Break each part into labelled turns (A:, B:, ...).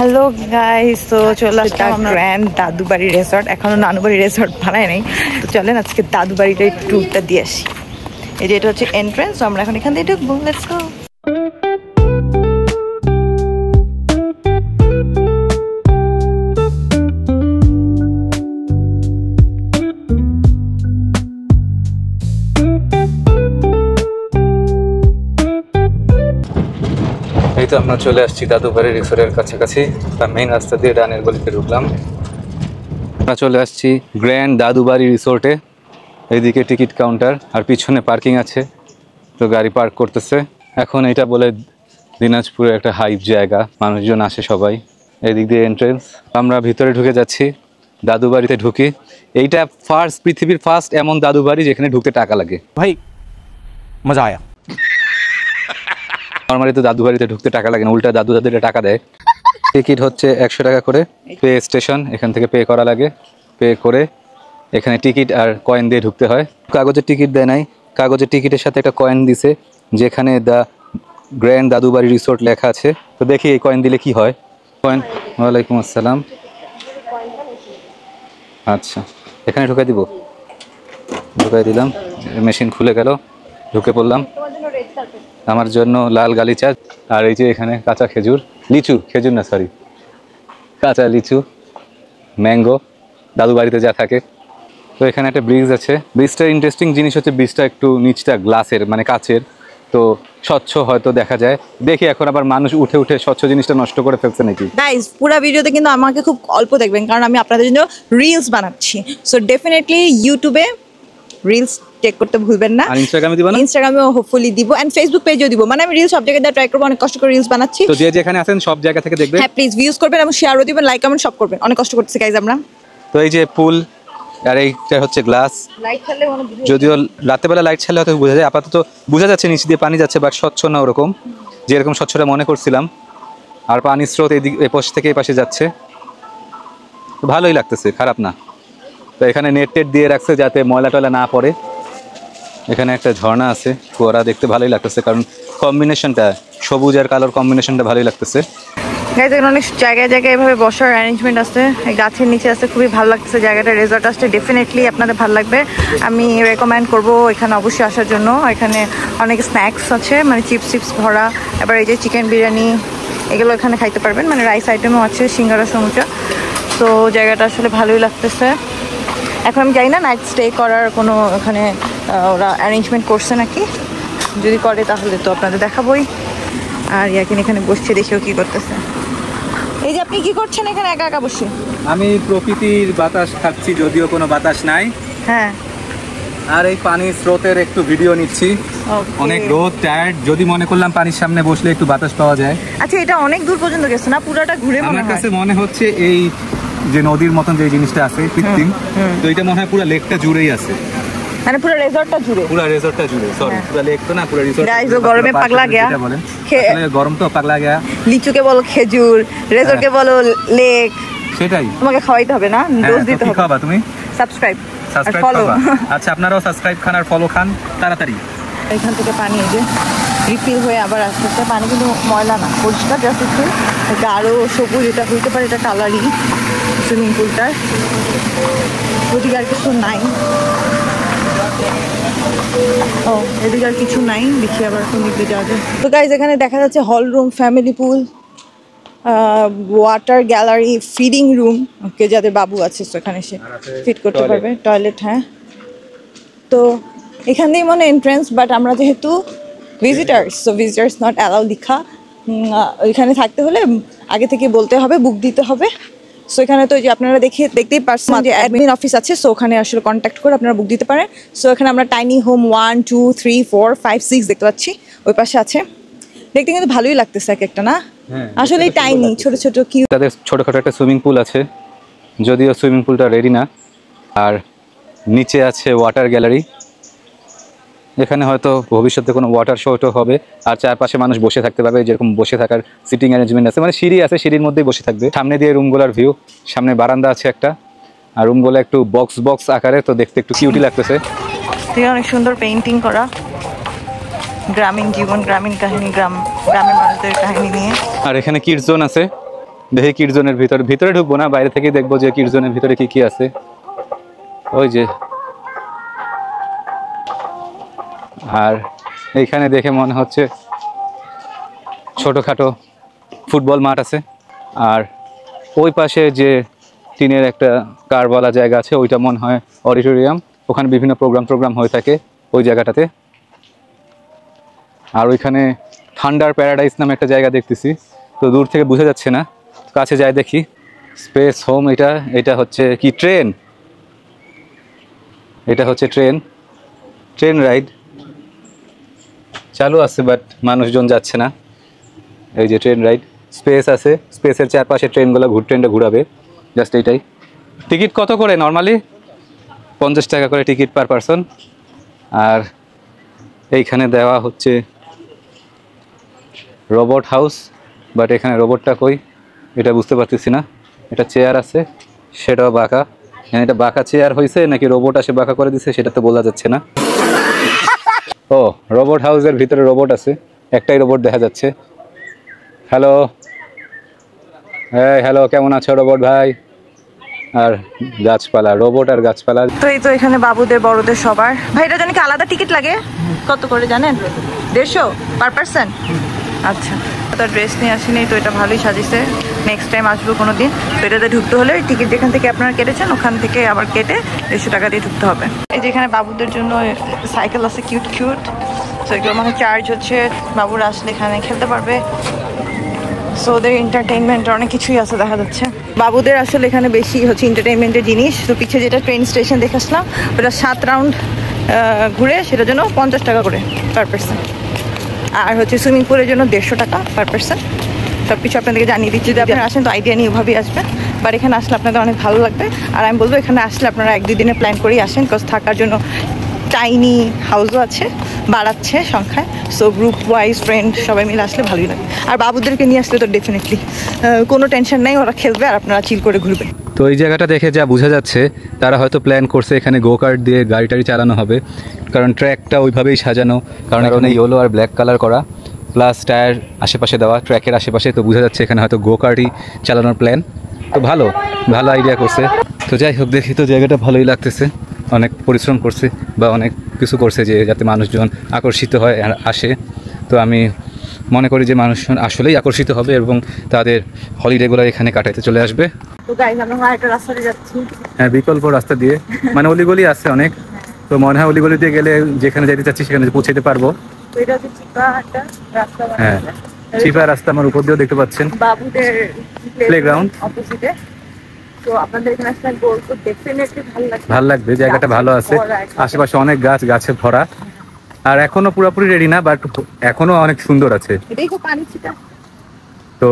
A: Hello guys, তো চলে আসলাম আমরা গ্র্যান্ড দাদুবাড়ি রিসর্ট। এখনো নানুবাড়ি রিসর্ট বানায় নাই, তো চলেন আজকে দাদুবাড়িটা ট্যুরটা দিয়ে আসি। এই যে এটা হচ্ছে এন্ট্রান্স, আমরা এখন এখান দিয়ে ঢুকবো। Let's go.
B: এই তো আমরা চলে আসছি দাদুবাড়ি রিসোর্টের কাছাকাছি। মেইন রাস্তা দিয়ে ডানের গলিতে ঢুকলাম। আমরা চলে আসছি গ্র্যান্ড দাদুবাড়ি রিসোর্টে। এইদিকে টিকিট কাউন্টার আর পিছনে পার্কিং আছে, তো গাড়ি পার্ক করতেছে। এখন এটা বলে দিনাজপুরের একটা হাইপ জায়গা, মানুষজন আসে সবাই। এইদিক দিয়ে এন্ট্রেন্স, আমরা ভিতরে ঢুকে যাচ্ছি। দাদুবাড়িতে ঢুকি। এইটা পৃথিবীর ফার্স্ট এমন দাদুবাড়ি যেখানে ঢুকতে টাকা লাগে।
C: ভাই মজা আয়া।
B: নর্মালি তো দাদু বাড়িতে ঢুকতে টাকা লাগে না, উল্টা দাদুদের টাকা দেয়। টিকিট হচ্ছে 100 টাকা করে। পে স্টেশন, এখান থেকে পে করা লাগে। পে করে এখানে টিকিট আর কয়েন দিয়ে ঢুকতে হয়। কাগজের টিকিট দেয় নাই, কাগজের টিকিটের সাথে একটা কয়েন দিছে যেখানে দ্য গ্র্যান্ড দাদুবাড়ি রিসোর্ট লেখা আছে। তো দেখি এই কয়েন দিলে কি হয়। কয়েন। ওয়ালাইকুম আসসালাম। আচ্ছা, এখানে ঢুকাই দিব। ঢুকাই দিলাম, মেশিন খুলে গেল, ঢুকে পড়লাম। আমার জন্য লাল গালিচা, আর এই যে এখানে কাঁচা খেজুর, খেজুর না সরি, কাঁচা লিচু, ম্যাঙ্গো, দাদু বাড়িতে যা থাকে। তো এখানে একটা ব্রিজ আছে। ব্রিজটার ইন্টারেস্টিং জিনিস হচ্ছে ব্রিজটা একটু নিচটা গ্লাসের মানে কাচের, তো স্বচ্ছ হয়তো দেখা যায়। দেখি এখন আবার মানুষ উঠে উঠে স্বচ্ছ জিনিসটা নষ্ট করে ফেলছে নাকি।
A: গাইস, পুরো ভিডিওতে কিন্তু আমাকে খুব অল্প দেখবেন, কারণ আমি আপনাদের জন্য রিলস বানাচ্ছি। সো ডেফিনেটলি ইউটিউবে রিলস চেক করতে ভুলবেন না।
B: আর ইনস্টাগ্রামে দিব না?
A: ইনস্টাগ্রামেও হোপফুলি দিব, এন্ড ফেসবুক পেজেও দিব। মানে আমি রিলস সব জায়গায় ট্রাই করব, অনেক কষ্ট করে রিলস বানাচ্ছি।
B: তো যে যেখানে আছেন সব জায়গা থেকে দেখবেন।
A: হ্যাঁ, প্লিজ ভিউজ করবেন এবং শেয়ারও দিবেন, লাইক কমেন্ট সব করবেন। অনেক কষ্ট করতেছি গাইস আমরা।
B: তো এই যে পুল, আর এইটা হচ্ছে গ্লাস।
A: লাইট ছাড়লে
B: যদিও রাতেবেলা লাইট ছাড়লে হয়তো বোঝা যায়, আপাতত বোঝা যাচ্ছে নিচ দিয়ে পানি যাচ্ছে, বাট স্বচ্ছ না ওরকম যেরকম স্বচ্ছটা মনে করছিলাম। আর পানির স্রোত এই পাশ থেকে এই পাশে যাচ্ছে, ভালোই লাগতেছে, খারাপ না। তো এখানে নেট টেট দিয়ে রাখছে যাতে ময়লা টয়লা না পড়ে। এখানে একটা ঝর্ণা আছে, ফোয়ারা, দেখতে ভালোই লাগতেছে, কারণ কম্বিনেশনটা সবুজ আর কালোর কম্বিনেশনটা ভালোই লাগতেছে।
A: গাইস, এখানে অনেক জায়গায় জায়গায় এভাবে বসার অ্যারেঞ্জমেন্ট আছে, গাছের নিচে আছে, খুবই ভালো লাগতেছে জায়গাটা। রিসর্ট আসলে ডেফিনেটলি আপনাদের ভালো লাগবে, আমি রেকমেন্ড করবো এখানে অবশ্যই আসার জন্য। এখানে অনেক স্ন্যাক্স আছে, মানে চিপস ভরা। এবার এই যে চিকেন বিরিয়ানি, এগুলো এখানে খাইতে পারবেন, মানে রাইস আইটেমও আছে, সিঙ্গারা সমুচা। তো জায়গাটা আসলে ভালোই লাগতেছে। এখন আমি জানি না নাইট স্টে করার কোনো এখানে ওরা অ্যারেঞ্জমেন্ট করছে নাকি, যদি করে তাহলে তো আপনাদের দেখাবোই। আর ইয়াকিন এখানে বসছে, দেখেও কি করতেছে। এই যে আপনি কি করছেন এখানে একা একা বসে?
B: আমি প্রকৃতির বাতাস খাচ্ছি, যদিও কোনো বাতাস নাই।
A: হ্যাঁ,
B: আর এই পানির স্রোতের একটু ভিডিও নিচ্ছি। অনেক রোদ, টায়ার্ড, যদি মনে করলাম পানির সামনে বসলে একটু বাতাস পাওয়া যায়।
A: আচ্ছা, এটা অনেক দূর পর্যন্ত গেছে না? পুরোটা ঘুরে
B: আমার কাছে মনে হচ্ছে এই যে নদীর মতন যে জিনিসটা আছে কৃত্রিম, তো এটা মনে হয় পুরো লেকটা জুড়েই আছে,
A: মানে পুরো রিসর্টটা জুড়ে।
B: পুরো রিসর্টটা জুড়ে, সরি পুরো লেক তো না, পুরো রিসর্ট।
A: গাইস, ও গরমে পাগলা গয়া,
B: গরম তো পাগলা গয়া।
A: লিচুকে বলো খেজুর, রিসর্টকে বলো লেক।
B: সেটাই
A: তোমাকে খাওয়াইতে হবে না, ডোজ দিতে হবে।
B: কি খাবা তুমি?
A: সাবস্ক্রাইব আর
B: ফলো। আচ্ছা, আপনারাও সাবস্ক্রাইব খান আর ফলো খান তাড়াতাড়ি।
A: এখান থেকে পানি এই যে রিফিল হয়ে আবার আসতেছে। পানি কিন্তু ময়লা না, পরিষ্কার, জাস্ট একটু গাঢ় সবুজ, এটা হইতে পারে এটা কালারই সুইমিং পুলটার। ওদিকে আর কিছু নাই। ও, এদিকে আর কিছু নাই, দেখি আবার কোন দিকে যাওয়া যায়। তো গাইজ, এখানে দেখা যাচ্ছে হল রুম, ফ্যামিলি পুল, ওয়াটার গ্যালারি, ফিডিং রুম, ওকে যাদের বাবু আছে সেখানে সে ফিট করতে পারবে, টয়লেট। হ্যাঁ, তো এখানেই মনে এন্ট্রেন্স, বাট আমরা যেহেতু visitors, so visitors not allow লেখা। এখানে থাকতে হলে আগে থেকে বলতে হবে, বুক দিতে হবে। সো এখানে তো যে আপনারা দেখতেই পারছেন যে অ্যাডমিন অফিস আছে, সো ওখানে আসলে কন্ট্যাক্ট করে আপনারা বুক দিতে পারেন। সো এখানে আমরা টাইনি হোম 1, 2, 3, 4, 5, 6 দেখতে পাচ্ছি, ওই পাশে আছে। দেখতে কিন্তু ভালোই লাগতেছে এক একটা, না? আসলে টাইনি ছোট ছোট কি
B: তাদের ছোটখাটো একটা সুইমিং পুল আছে, যদিও সুইমিং পুলটা রেডি না। আর নিচে আছে ওয়াটার গ্যালারি, এখানে হয়তো ভবিষ্যতে কোনো ওয়াটার শোটা হবে। আর চারপাশে মানুষ বসে থাকতে পারবে, যেরকম বসে থাকার সিটিং অ্যারেঞ্জমেন্ট আছে, মানে সিঁড়ি আছে, সিঁড়ির মধ্যেই বসে থাকবে। সামনে দিয়ে রুমগুলোর ভিউ, সামনে বারান্দা আছে একটা, আর রুমগুলো একটু বক্স আকারে, তো দেখতে একটু কিউটি লাগতেছে।
A: অনেক সুন্দর পেইন্টিং করা, গ্রামীণ জীবন, গ্রামীণ কাহিনী, গ্রামের মানুষদের কাহিনী নিয়ে।
B: আর এখানে কিডস জোন আছে, দেখি কিড জোনের ভিতরে ঢুকবো না, বাইরে থেকে দেখবো যে কিড জোনের ভিতরে কি কি আছে। ওই যে, আর এইখানে দেখে মনে হচ্ছে ছোটোখাটো ফুটবল মাঠ আছে। আর ওই পাশে যে টিনের একটা কারওয়ালা জায়গা আছে, ওইটা মনে হয় অডিটোরিয়াম, ওখানে বিভিন্ন প্রোগ্রাম হয়ে থাকে ওই জায়গাটাতে। আর ওইখানে থান্ডার প্যারাডাইস নামে একটা জায়গা দেখতেছি, তো দূর থেকে বোঝা যাচ্ছে না, কাছে যাই দেখি। স্পেস হোম, এটা হচ্ছে কি ট্রেন, এটা হচ্ছে ট্রেন রাইড চালু আছে, বাট মানুষজন যাচ্ছে না। এই যে ট্রেন রাইড, স্পেস আছে, স্পেসের চারপাশে ট্রেনটা ঘুরাবে, জাস্ট এইটাই। টিকিট কত করে নর্মালি? 50 টাকা করে টিকিট পার পারসন। আর এইখানে দেওয়া হচ্ছে রোবট হাউস, বাট এখানে রোবটটা কই এটা বুঝতে পারতেছি না। এটা চেয়ার আছে, সেটাও বাঁকা, এটা বাঁকা চেয়ার হয়েছে নাকি রোবট আসে বাঁকা করে দিছে সেটা তো বোঝা যাচ্ছে না। ও, রোবট হাউসের ভিতরে রোবট আছে, একটাই রোবট দেখা যাচ্ছে। হ্যালো, হ্যালো, কেমন আছো রোবট ভাই? আর গাছপালা, রোবট আর গাছপালা।
A: তো এই তো এখানে বাবুদের বড়দের সবার। ভাই এটা জানি কি আলাদা টিকিট লাগে? কত করে জানেন? 150 পার পারসন? আচ্ছা, তার ড্রেস নিয়ে আসিনি, তো এটা ভালোই সাজিয়েছে, নেক্সট টাইম আসবো কোনো দিন। তো এটাতে ঢুকতে হলে টিকিট যেখান থেকে আপনারা কেটেছেন ওখান থেকে আবার কেটে 150 টাকা দিয়ে ঢুকতে হবে। এই যে এখানে বাবুদের জন্য সাইকেল আছে, কিউট। তো এগুলো মানে চার্জ হচ্ছে, বাবুরা আসলে এখানে খেলতে পারবে। সো ওদের এন্টারটেইনমেন্ট অনেক কিছুই আছে দেখা যাচ্ছে। বাবুদের আসলে এখানে বেশি হচ্ছে এন্টারটেইনমেন্টের জিনিস। তো পিছিয়ে যেটা ট্রেন স্টেশন দেখে আসলাম, ওটা 7 রাউন্ড ঘুরে, সেটার জন্য 50 টাকা করে পার পারসন। আর হচ্ছে সুইমিং পুলের জন্য 150 টাকা পার পারসন। সব কিছু আপনাদেরকে জানিয়ে দিচ্ছি, যদি আপনারা আসেন তো আইডিয়া নিয়ে ওভাবেই আসবেন। বাট এখানে আসলে আপনাদের অনেক ভালো লাগবে। আর আমি বলবো এখানে আসলে আপনারা 1-2 দিনের প্ল্যান করেই আসেন, বিকজ থাকার জন্য টাইনি হাউসও আছে, বাড়াচ্ছে সংখ্যায়। সো গ্রুপ ওয়াইজ ফ্রেন্ড সবাই মিলে আসলে ভালোই লাগে। আর বাবুদেরকে নিয়ে আসলে তো ডেফিনেটলি কোনো টেনশন নেই, ওরা খেলবে আর আপনারা চিল করে ঘুরবেন।
B: তো এই জায়গাটা দেখে যা বোঝা যাচ্ছে তারা হয়তো প্ল্যান করছে এখানে গো কার্ট দিয়ে গাড়ি চালানো হবে, কারণ ট্র্যাকটা ওইভাবেই সাজানো, কারণ এখানে ইয়েলো আর ব্ল্যাক কালার করা, প্লাস টায়ার আশেপাশে দেওয়া ট্র্যাকের আশেপাশে। তো বোঝা যাচ্ছে এখানে হয়তো গো কার্টই চালানোর প্ল্যান। তো ভালো আইডিয়া করছে। তো যাই হোক, দেখি তো জায়গাটা ভালোই লাগতেছে, অনেক পরিশ্রম করছে বা অনেক কিছু করছে যে যাতে মানুষজন আকর্ষিত হয় আর আসে। তো আমি মনে করি যে মানুষজন আসলেই আকর্ষিত হবে এবং তাদের হলিডেগুলো এখানে কাটাইতে চলে আসবে।
A: তো গাইজ আমরা আরেকটা রাস্তা দিয়ে যাচ্ছি।
B: হ্যাঁ, বিকল্প রাস্তা দিয়ে, মানে অলিগলি আছে অনেক। তো মনে হয় অলিগলি দিয়ে গেলে যেখানে যেতে চাচ্ছি সেখানে পৌঁছাতে পারবো।
A: তো এটা হচ্ছে চিপা একটা রাস্তা।
B: হ্যাঁ, চিপা রাস্তা আমার উপর দিয়েও দেখতে পাচ্ছেন,
A: বাবুদের
B: প্লেগ্রাউন্ড
A: অপোজিটে। তো আপনাদের এখানে আসলে বলবো ডেফিনেটলি
B: ভালো লাগবে, জায়গাটা ভালো আছে, আশেপাশে অনেক গাছে ভরা। আর এখনো পুরোপুরি রেডি না, বাট এখনো অনেক সুন্দর আছে। তো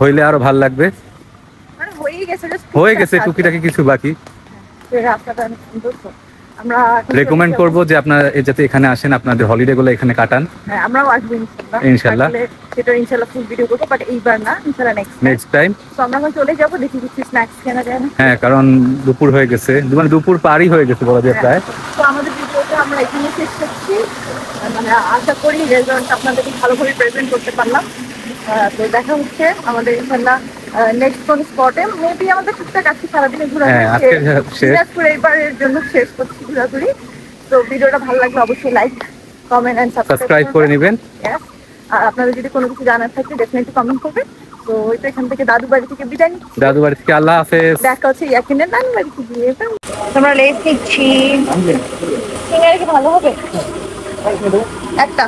B: হইলে আরো ভালো লাগবে। হয়ে গেছে, টুকিটাকি কিছু বাকি।
A: রাস্তাটা অনেক সুন্দর। আমরা
B: রেকমেন্ড করবো যে আপনারা যাতে এখানে আসেন, আপনাদের হলিডে গুলো এখানে কাটান।
A: হ্যাঁ, আমরাও আসবো ইনশাআল্লাহ। সেটা ইনশাআল্লাহ ফুল ভিডিও করবো, বাট এইবার না, ইনশাআল্লাহ নেক্সট টাইম। তো আমরা এখন চলে যাবো, দেখি কিছু স্ন্যাক্স কেনা যায় না।
B: হ্যাঁ, কারণ দুপুর হয়ে গেছে, মানে দুপুর পারই হয়ে গেছে বলা যায় প্রায়।
A: তো আমাদের ভিডিওটা আমরা এখানে শেষ করছি। মানে আশা করি রেজাল্ট আপনাদেরকে ভালোভাবে প্রেজেন্ট করতে পারলাম। তো দেখা হচ্ছে আমাদের ইনশাআল্লাহ নেক্সট কোন স্পটে। মেবি আমাদের টুকটাক আজকে সারাদিনে ঘোরাঘুরি এইবারের জন্য শেষ করছি ঘোরাঘুরি। তো ভিডিওটা ভালো লাগলে অবশ্যই লাইক, কমেন্ট এন্ড
B: সাবস্ক্রাইব করে নেবেন।
A: আর আপনাদের যদি কোনো কিছু জানার থাকে ডেফিনেটলি কমেন্ট করবেন। তো ওইটা এখান থেকে দাদু বাড়ি থেকে বিদায় নিচ্ছি।
B: দাদু বাড়ি থেকে আল্লাহ হাফেজ।
A: দেখা হচ্ছে ইয়াকিনের নানু বাড়িতে গিয়ে। তোমরা লেট নিচ্ছি, সিঙ্গারা কি ভালো হবে? একটা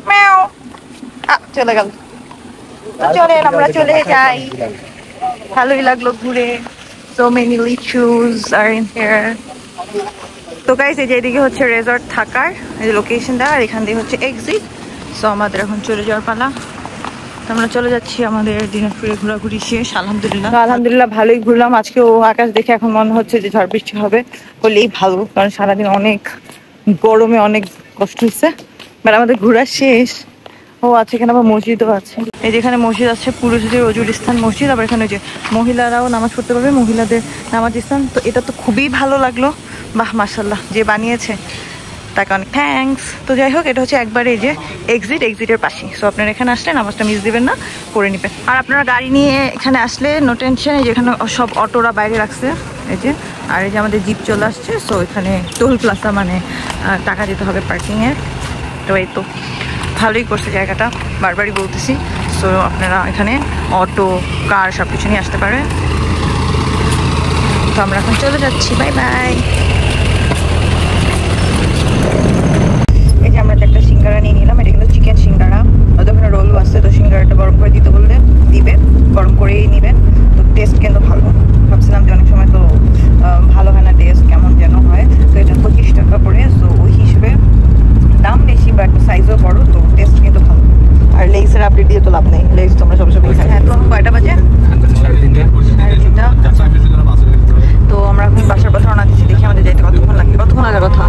A: ম্যাও চলে গেল। চলেন আমরা চলে যাই। ভালোই লাগলো ঘুরে। So many lichus are in here. তো গাইস, এই যে এদিকে হচ্ছে রেজর্ট থাকার এই যে লোকেশনটা, আর এখান দিয়ে হচ্ছে এক্সিট। সো আমাদের এখন চলে যাওয়ার পালা। আমরা চলে যাচ্ছি, আমাদের দিনাজপুরে ঘোরাঘুরি শেষ আলহামদুলিল্লাহ ভালোই ঘুরলাম। আজকেও আকাশ দেখে এখন মনে হচ্ছে যে ঝড় বৃষ্টি হবে, হলেই ভালো, কারণ সারাদিন অনেক গরমে অনেক কষ্ট হচ্ছে। বাট আমাদের ঘোরা শেষ। ও আছে, এখানে আবার মসজিদও আছে। এই যেখানে মসজিদ আছে, পুরুষদের অজুর স্থান মসজিদ, আবার এখানে যে মহিলারাও নামাজ পড়তে পারবে, মহিলাদের নামাজ স্থান। তো এটা তো খুবই ভালো লাগলো। বাহ, মাশাআল্লাহ, যে বানিয়েছে তাকে অনেক থ্যাঙ্কস। তো যাই হোক, এটা হচ্ছে একবারে এই যে এক্সিটের পাশে। সো আপনারা এখানে আসলে নামাজটা মিস দিবেন না, করে নেবেন। আর আপনারা গাড়ি নিয়ে এখানে আসলে নো টেনশন, এই যে এখানে সব অটোরা বাইরে রাখছে এই যে। আর এই যে আমাদের জিপ চলে আসছে। সো এখানে টোল প্লাজা, মানে টাকা দিতে হবে পার্কিংয়ের। তো এই তো ভালোই করছে জায়গাটা, বারবারই বলতেছি। সো আপনারা এখানে অটো, কার সব কিছু নিয়ে আসতে পারেন। তো আমরা এখন চলে যাচ্ছি, বাই বাই। এই যে আমরা একটা সিঙ্গারা নিয়ে নিলাম, এটা কিন্তু চিকেন সিঙ্গারা। ওখানে রোলও আছে, তো সিঙ্গারাটা গরম করে দিতে বললে দিবে, গরম করেই নেবেন। তো টেস্ট কিন্তু ভালো। ভাবছিলাম যে অনেক সময় তো ভালো হয় না, টেস্ট কেমন যেন হয়। তো এটা 25 টাকা করে। সো ওই হিসেবে দাম বেশি, বাট সাইজও বড়, তো টেস্ট কিন্তু ভালো। আর লেগসের আপডেট দিয়ে তো লাভ নেই, লেগস তোমরা সবসময় খাই। হ্যাঁ, তো কয়টা বাজে? তো আমরা এখন বাসার পথে রওনা দিচ্ছি। দেখি আমাদের যাইতে কতক্ষণ লাগে, কতক্ষণ লাগার কথা।